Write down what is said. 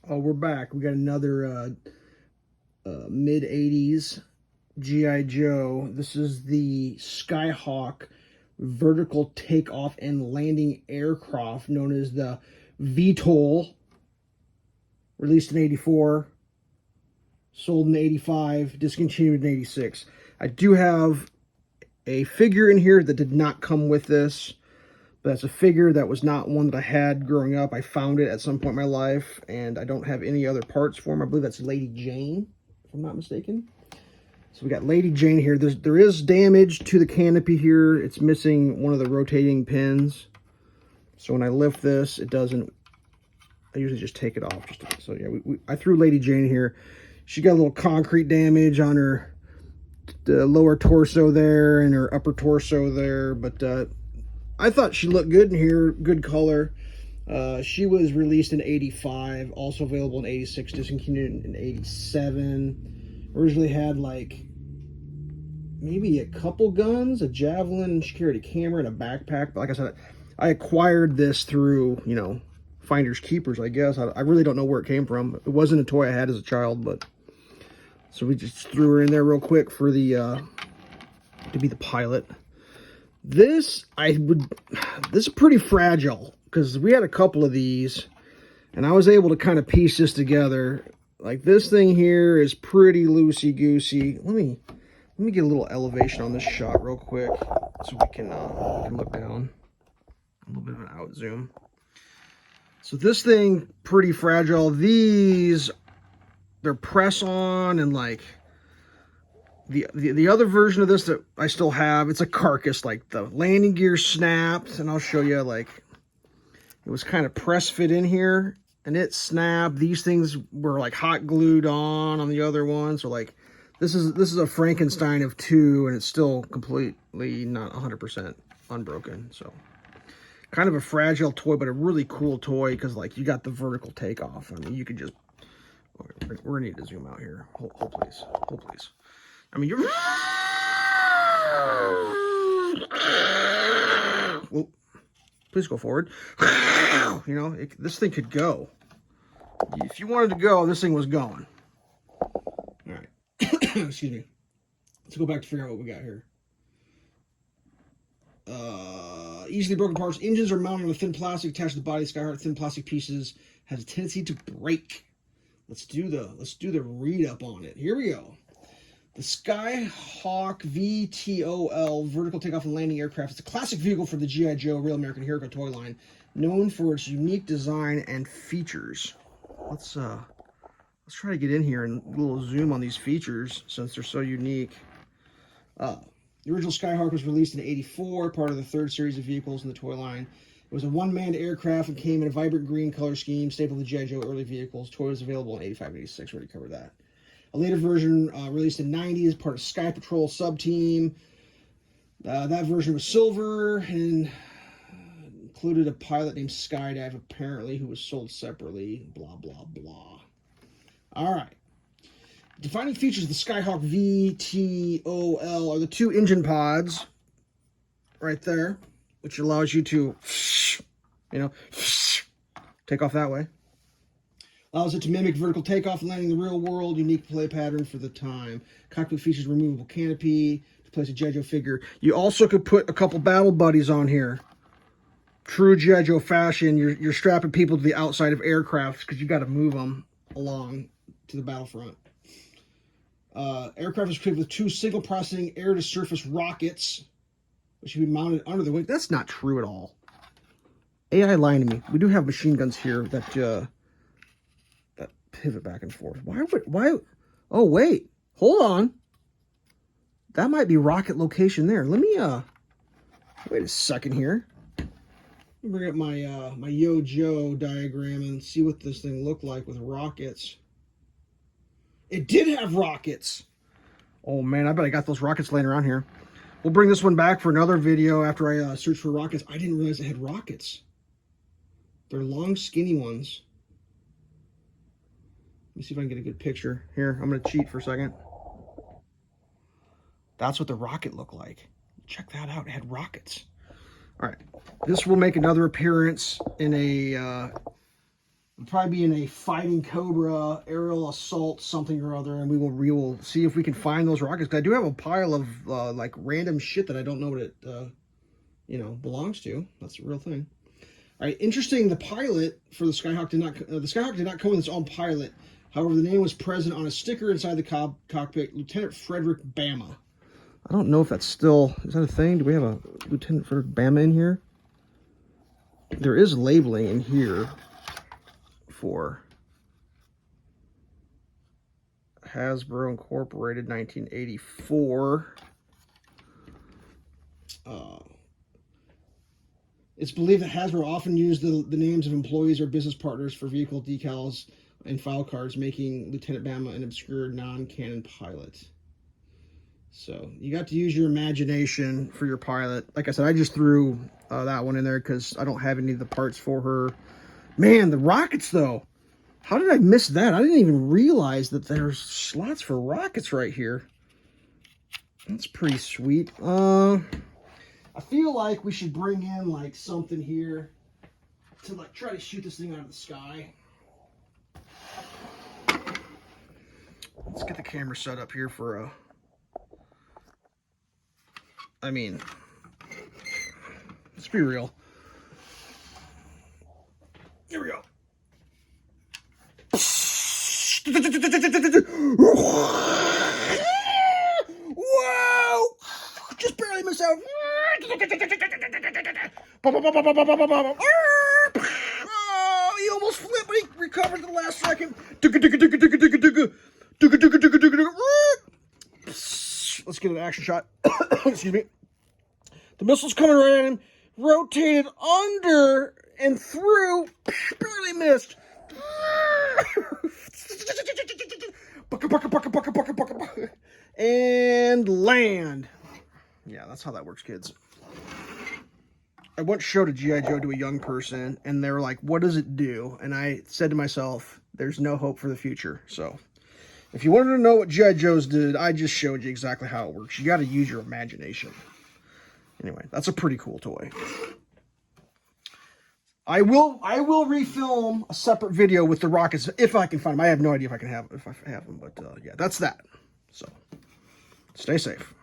Oh, we're back. We got another mid-80s G.I. Joe. This is the Skyhawk vertical takeoff and landing aircraft known as the VTOL, released in 84, sold in 85, discontinued in 86. I do have a figure in here that did not come with this. But that's a figure that was not one that I had growing up. I found it at some point in my life, and I don't have any other parts for him. I believe that's Lady Jane, if I'm not mistaken. So we got Lady Jane here. There is damage to the canopy here. It's missing one of the rotating pins. So when I lift this, it doesn't... I usually just take it off. So yeah, I threw Lady Jane here. She got a little concrete damage on her the lower torso there and her upper torso there, but... I thought she looked good in here, good color. She was released in 85, also available in 86, discontinued in 87. Originally had like maybe a couple guns, a javelin, she carried a camera and a backpack. But like I said, I acquired this through, you know, finders keepers, I guess. I really don't know where it came from. It wasn't a toy I had as a child, but so we just threw her in there real quick for the to be the pilot. This is pretty fragile because we had a couple of these and I was able to kind of piece this together. Like this thing here is pretty loosey-goosey. Let me get a little elevation on this shot real quick so we can look down. A little bit of an out zoom. So this thing, pretty fragile. They're press on, and like the other version of this that I still have, it's a carcass. Like the landing gear snapped, and I'll show you, like it was kind of press fit in here and it snapped. These things were like hot glued on the other one. So like this is a Frankenstein of two, and it's still completely not 100% unbroken. So kind of a fragile toy, but a really cool toy because like you got the vertical takeoff. I mean, you could just, we're gonna need to zoom out here. Hold please. Hold please. I mean, you're... Well, please go forward. You know, this thing could go. If you wanted to go, this thing was going. All right. Excuse me. Let's go back to figure out what we got here. Easily broken parts. Engines are mounted on a thin plastic attached to the body. Skyhawk thin plastic pieces has a tendency to break. Let's do the read up on it. Here we go. The Skyhawk VTOL, vertical takeoff and landing aircraft. It's a classic vehicle for the G.I. Joe Real American Hero toy line, known for its unique design and features. Let's try to get in here and a little zoom on these features since they're so unique. The original Skyhawk was released in '84, part of the third series of vehicles in the toy line. It was a one-manned aircraft and came in a vibrant green color scheme, staple of the G.I. Joe early vehicles. Toy was available in 85 and 86. We already covered that. A later version released in '90 as part of Sky Patrol sub-team. That version was silver and included a pilot named Skydive, apparently, who was sold separately. Blah, blah, blah. All right. Defining features of the Skyhawk VTOL are the two engine pods right there, which allows you to, you know, take off that way. Allows it to mimic vertical takeoff and landing in the real world. Unique play pattern for the time. Cockpit features removable canopy to place a G.I. Joe figure. You also could put a couple battle buddies on here. True G.I. Joe fashion. You're strapping people to the outside of aircrafts because you got to move them along to the battlefront. Aircraft is equipped with two single processing air-to-surface rockets, which should be mounted under the wing. That's not true at all. AI lying to me. We do have machine guns here that pivot back and forth. Why? Oh, wait. Hold on. That might be rocket location there. Let me, wait a second here. Let me bring up my, my Yo Joe diagram and see what this thing looked like with rockets. It did have rockets. Oh, man, I bet I got those rockets laying around here. We'll bring this one back for another video after I search for rockets. I didn't realize it had rockets. They're long, skinny ones. Let me see if I can get a good picture. Here, I'm going to cheat for a second. That's what the rocket looked like. Check that out. It had rockets. All right. This will make another appearance in a We'll probably be in a fighting Cobra, aerial assault, something or other, and we will see if we can find those rockets. 'Cause I do have a pile of like random shit that I don't know what it you know, belongs to. That's a real thing. All right, interesting. The pilot for the Skyhawk did not come with its own pilot. However, the name was present on a sticker inside the cockpit, Lieutenant Frederick Bama. I don't know if that's still, is that a thing? Do we have a Lieutenant Frederick Bama in here? There is labeling in here for Hasbro Incorporated 1984. It's believed that Hasbro often used the names of employees or business partners for vehicle decals and file cards, making Lieutenant Bama an obscure non-canon pilot. So you got to use your imagination for your pilot. Like I said, I just threw that one in there because I don't have any of the parts for her. Man, the rockets though. How did I miss that? I didn't even realize that there's slots for rockets right here. That's pretty sweet. I feel like we should bring in like something here to like try to shoot this thing out of the sky. Let's get the camera set up here for a, I mean, let's be real. Here we go. Whoa! Just barely missed out. Oh, he almost flipped, but he recovered at the last second. Let's get an action shot. Excuse me. The missile's coming right at him. Rotated under and through. Barely missed. And land. Yeah, that's how that works, kids. I once showed a G.I. Joe to a young person, and they were like, what does it do? And I said to myself, there's no hope for the future. So, if you wanted to know what G.I. Joes did, I just showed you exactly how it works. You got to use your imagination. Anyway, that's a pretty cool toy. I will refilm a separate video with the rockets if I can find them. I have no idea if I have them, but yeah, that's that. So, stay safe.